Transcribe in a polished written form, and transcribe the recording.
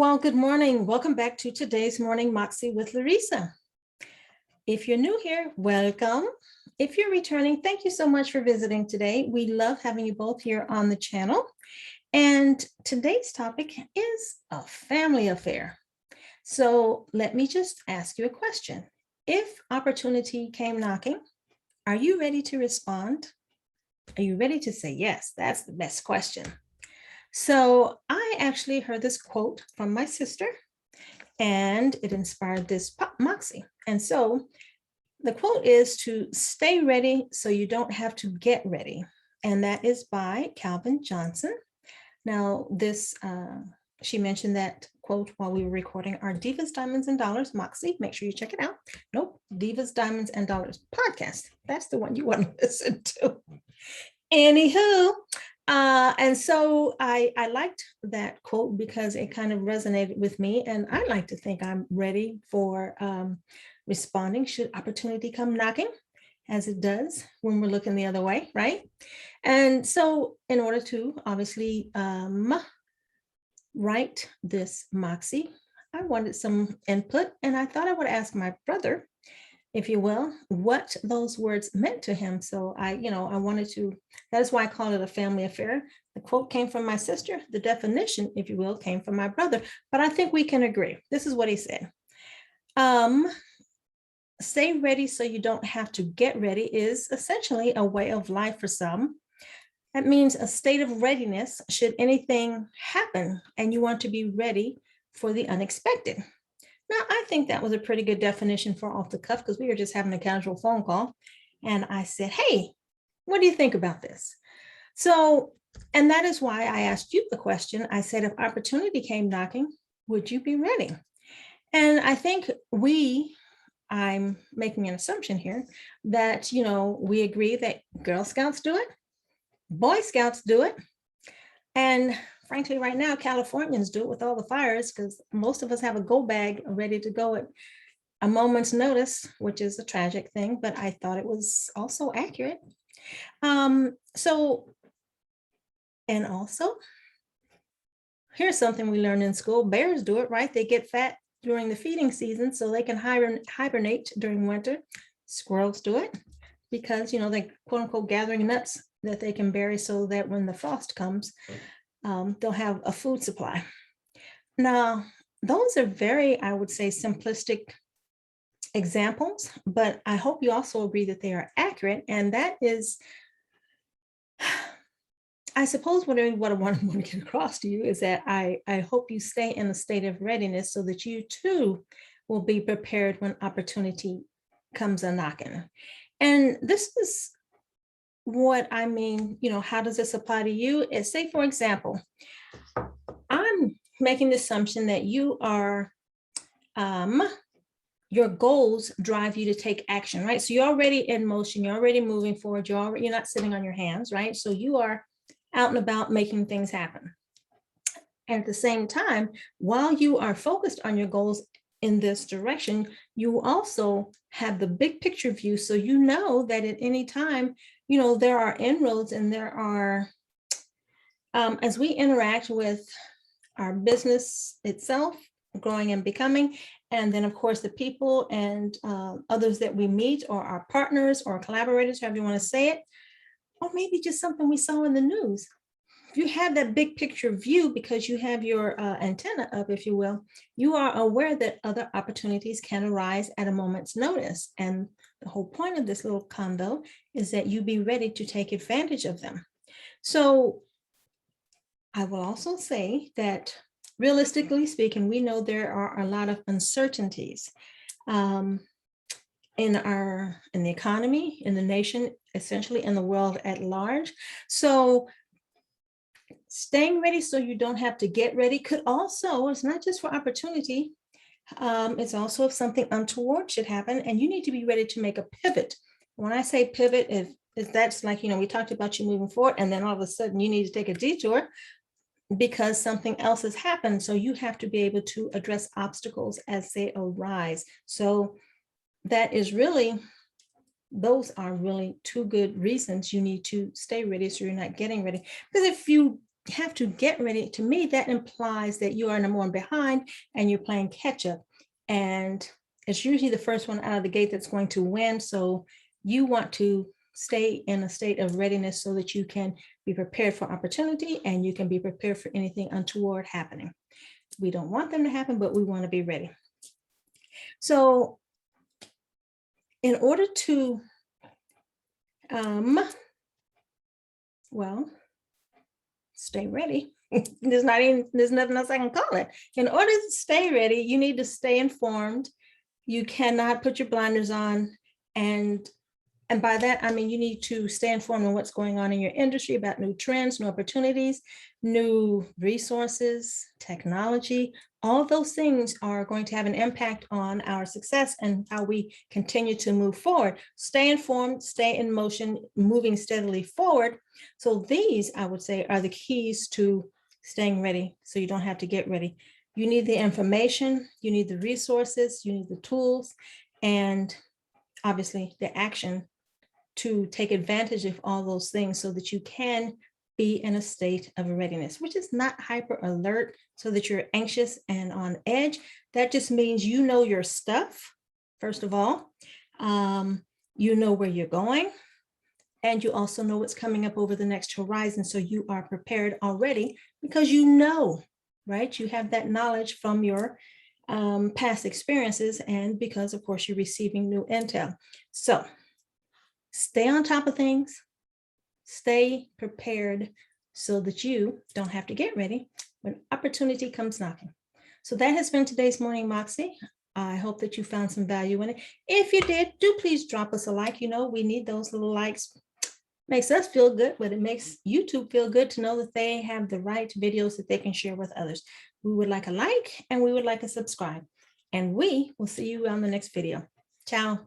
Well, good morning. Welcome back to today's Morning Moxie with Larisa. If you're new here, welcome. If you're returning, thank you so much for visiting today. We love having you both here on the channel. And today's topic is a family affair. So let me just ask you a question. If opportunity came knocking, are you ready to respond? Are you ready to say yes? That's the best question. So I actually heard this quote from my sister, and it inspired this Moxie. And so the quote is to stay ready so you don't have to get ready. And that is by Calvin Johnson. Now, she mentioned that quote while we were recording our Divas, Diamonds, and Dollars Moxie. Make sure you check it out. Nope, Divas, Diamonds, and Dollars podcast. That's the one you want to listen to. Anywho, and so I liked that quote because it kind of resonated with me, and I like to think I'm ready for responding should opportunity come knocking, as it does when we're looking the other way, right? And so in order to obviously write this Moxie, I wanted some input, and I thought I would ask my brother, if you will, what those words meant to him. So I wanted to, that is why I call it a family affair. The quote came from my sister. The definition, if you will, came from my brother, but I think we can agree. This is what he said. Stay ready so you don't have to get ready is essentially a way of life for some. That means a state of readiness should anything happen and you want to be ready for the unexpected. Now, I think that was a pretty good definition for off the cuff because we were just having a casual phone call. And I said, hey, what do you think about this? So, and that is why I asked you the question. I said, if opportunity came knocking, would you be ready? And I think I'm making an assumption here that, we agree that Girl Scouts do it, Boy Scouts do it, and frankly, right now, Californians do it with all the fires because most of us have a go bag ready to go at a moment's notice, which is a tragic thing, but I thought it was also accurate. And also, here's something we learned in school. Bears do it, right? They get fat during the feeding season so they can hibernate during winter. Squirrels do it because, they quote unquote gathering nuts that they can bury so that when the frost comes, they'll have a food supply. Now, those are very, I would say, simplistic examples, but I hope you also agree that they are accurate. And that is, I suppose what I want to get across to you is that I hope you stay in a state of readiness so that you too will be prepared when opportunity comes a knocking. And this is what I mean, how does this apply to you? Is, say, for example, I'm making the assumption that you are, your goals drive you to take action, right? So you're already in motion, you're already moving forward, you're not sitting on your hands, right? So you are out and about making things happen. And at the same time, while you are focused on your goals in this direction, you also have the big picture view. So you know that at any time, there are inroads and there are, as we interact with our business itself, growing and becoming, and then of course the people and others that we meet or our partners or collaborators, however you want to say it, or maybe just something we saw in the news. If you have that big picture view because you have your antenna up, if you will, you are aware that other opportunities can arise at a moment's notice. And the whole point of this little convo is that you be ready to take advantage of them. So I will also say that realistically speaking, we know there are a lot of uncertainties in the economy, in the nation, essentially in the world at large. So staying ready so you don't have to get ready could also, it's not just for opportunity, it's also if something untoward should happen and you need to be ready to make a pivot. When I say pivot, if that's like, we talked about you moving forward and then all of a sudden you need to take a detour because something else has happened. So you have to be able to address obstacles as they arise. So that is really, those are really two good reasons you need to stay ready so you're not getting ready. Because if you have to get ready, to me, that implies that you are number one behind and you're playing catch up. And it's usually the first one out of the gate that's going to win. So you want to stay in a state of readiness so that you can be prepared for opportunity and you can be prepared for anything untoward happening. We don't want them to happen, but we want to be ready. So in order to, stay ready. There's nothing else I can call it. In order to stay ready, you need to stay informed. You cannot put your blinders on. And by that, I mean, you need to stay informed on what's going on in your industry, about new trends, new opportunities, new resources, technology. All of those things are going to have an impact on our success and how we continue to move forward. Stay informed, stay in motion, moving steadily forward. So these, I would say, are the keys to staying ready, so you don't have to get ready. You need the information, you need the resources, you need the tools, and obviously the action to take advantage of all those things so that you can be in a state of readiness, which is not hyper alert so that you're anxious and on edge. That just means you know your stuff, first of all. You know where you're going, and you also know what's coming up over the next horizon. So you are prepared already because you know, right? You have that knowledge from your past experiences, and because, of course, you're receiving new intel. So stay on top of things, stay prepared so that you don't have to get ready when opportunity comes knocking. So that has been today's Morning Moxie. I hope that you found some value in it. If you did, do please drop us a like. You know, we need those little likes. Makes us feel good, but it makes YouTube feel good to know that they have the right videos that they can share with others. We would like a like and we would like a subscribe. And we will see you on the next video. Ciao.